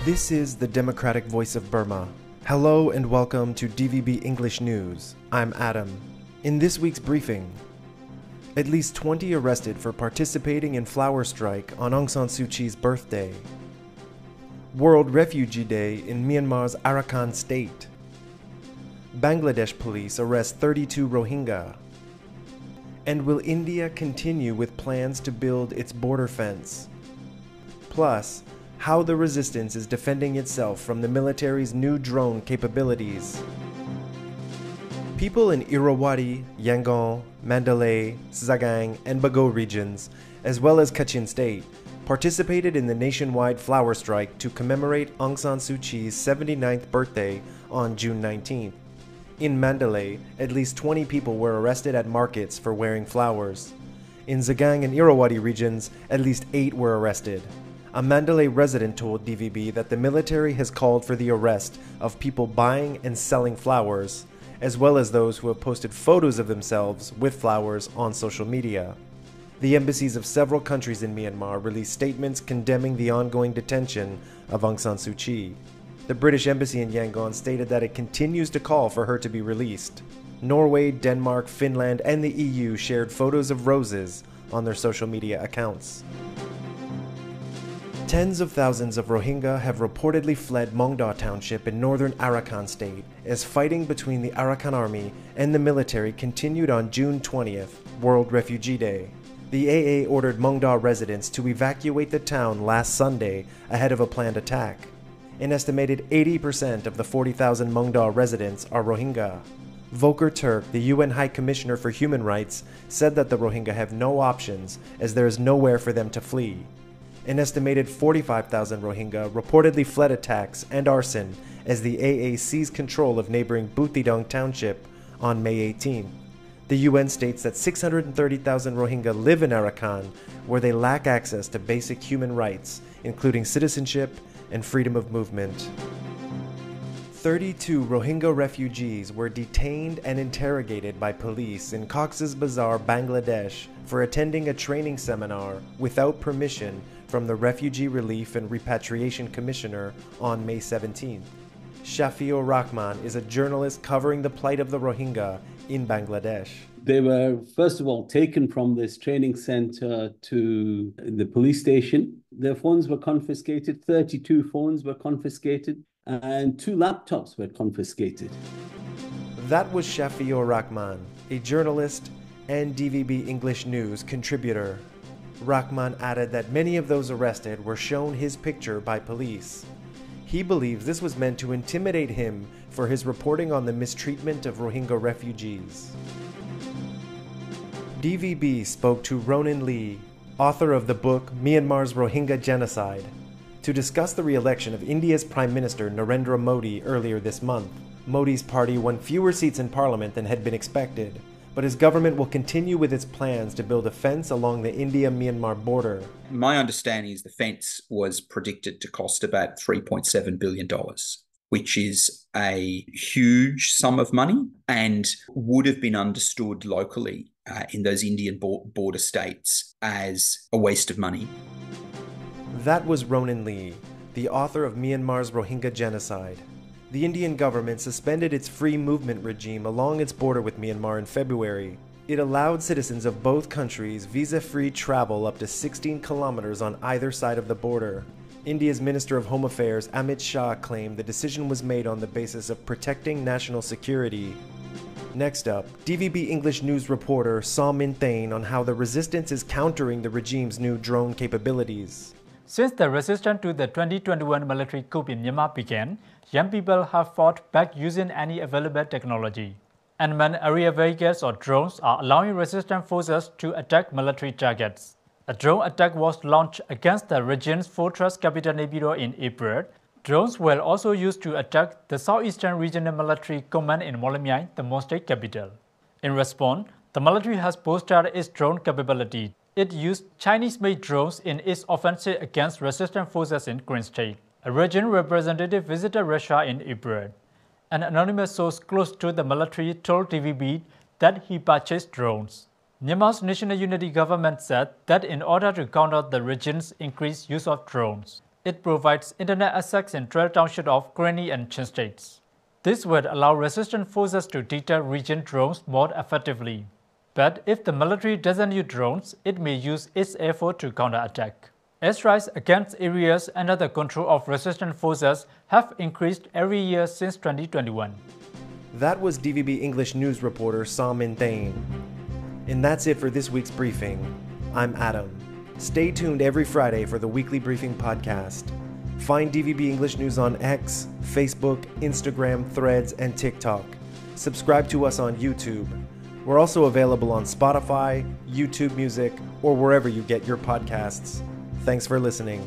This is the Democratic Voice of Burma. Hello and welcome to DVB English News. I'm Adam. In this week's briefing, at least 20 arrested for participating in flower strike on Aung San Suu Kyi's birthday. World Refugee Day in Myanmar's Arakan state. Bangladesh police arrest 32 Rohingya. And will India continue with plans to build its border fence? Plus, how the resistance is defending itself from the military's new drone capabilities. People in Irrawaddy, Yangon, Mandalay, Sagaing, and Bago regions, as well as Kachin State, participated in the nationwide flower strike to commemorate Aung San Suu Kyi's 79th birthday on June 19th. In Mandalay, at least 20 people were arrested at markets for wearing flowers. In Sagaing and Irrawaddy regions, at least 8 were arrested. A Mandalay resident told DVB that the military has called for the arrest of people buying and selling flowers, as well as those who have posted photos of themselves with flowers on social media. The embassies of several countries in Myanmar released statements condemning the ongoing detention of Aung San Suu Kyi. The British embassy in Yangon stated that it continues to call for her to be released. Norway, Denmark, Finland, and the EU shared photos of roses on their social media accounts. Tens of thousands of Rohingya have reportedly fled Mongda township in northern Arakan state as fighting between the Arakan army and the military continued on June 20th, World Refugee Day. The AA ordered Mongda residents to evacuate the town last Sunday ahead of a planned attack. An estimated 80% of the 40,000 Mongda residents are Rohingya. Volker Turk, the UN High Commissioner for Human Rights, said that the Rohingya have no options as there is nowhere for them to flee. An estimated 45,000 Rohingya reportedly fled attacks and arson as the AA seized control of neighboring Butidong township on May 18. The UN states that 630,000 Rohingya live in Arakan, where they lack access to basic human rights, including citizenship and freedom of movement. 32 Rohingya refugees were detained and interrogated by police in Cox's Bazar, Bangladesh, for attending a training seminar without permission from the Refugee Relief and Repatriation Commissioner on May 17th. Shafiur Rahman is a journalist covering the plight of the Rohingya in Bangladesh. They were, first of all, taken from this training center to the police station. Their phones were confiscated, 32 phones were confiscated, and 2 laptops were confiscated. That was Shafiur Rahman, a journalist and DVB English News contributor. Rahman added that many of those arrested were shown his picture by police. He believes this was meant to intimidate him for his reporting on the mistreatment of Rohingya refugees. DVB spoke to Ronan Lee, author of the book Myanmar's Rohingya Genocide, to discuss the re-election of India's Prime Minister Narendra Modi earlier this month. Modi's party won fewer seats in parliament than had been expected, but his government will continue with its plans to build a fence along the India-Myanmar border. My understanding is the fence was predicted to cost about $3.7 billion, which is a huge sum of money and would have been understood locally in those Indian border states as a waste of money. That was Ronan Lee, the author of Myanmar's Rohingya Genocide. The Indian government suspended its free movement regime along its border with Myanmar in February. It allowed citizens of both countries visa-free travel up to 16 kilometers on either side of the border. India's Minister of Home Affairs Amit Shah claimed the decision was made on the basis of protecting national security. Next up, DVB English News reporter Saw Min Thain on how the resistance is countering the regime's new drone capabilities. Since the resistance to the 2021 military coup in Myanmar began, young people have fought back using any available technology. Unmanned aerial vehicles or drones are allowing resistance forces to attack military targets. A drone attack was launched against the region's fortress capital Naypyidaw in April. Drones were also used to attack the Southeastern Regional Military Command in Molemyai, the Mon State capital. In response, the military has boosted its drone capability. It used Chinese-made drones in its offensive against resistance forces in Krin State. A region representative visited Russia in April. An anonymous source close to the military told TVB that he purchased drones. Myanmar's National Unity Government said that in order to counter the region's increased use of drones, It provides internet access in 12 townships of Karenni and Chin states. This would allow resistance forces to deter region drones more effectively. But if the military doesn't use drones, it may use its air force to counterattack. Airstrikes against areas under the control of resistance forces have increased every year since 2021. That was DVB English news reporter Sam Min Thain. And that's it for this week's briefing. I'm Adam. Stay tuned every Friday for the weekly briefing podcast. Find DVB English News on X, Facebook, Instagram, Threads, and TikTok. Subscribe to us on YouTube. We're also available on Spotify, YouTube Music, or wherever you get your podcasts. Thanks for listening.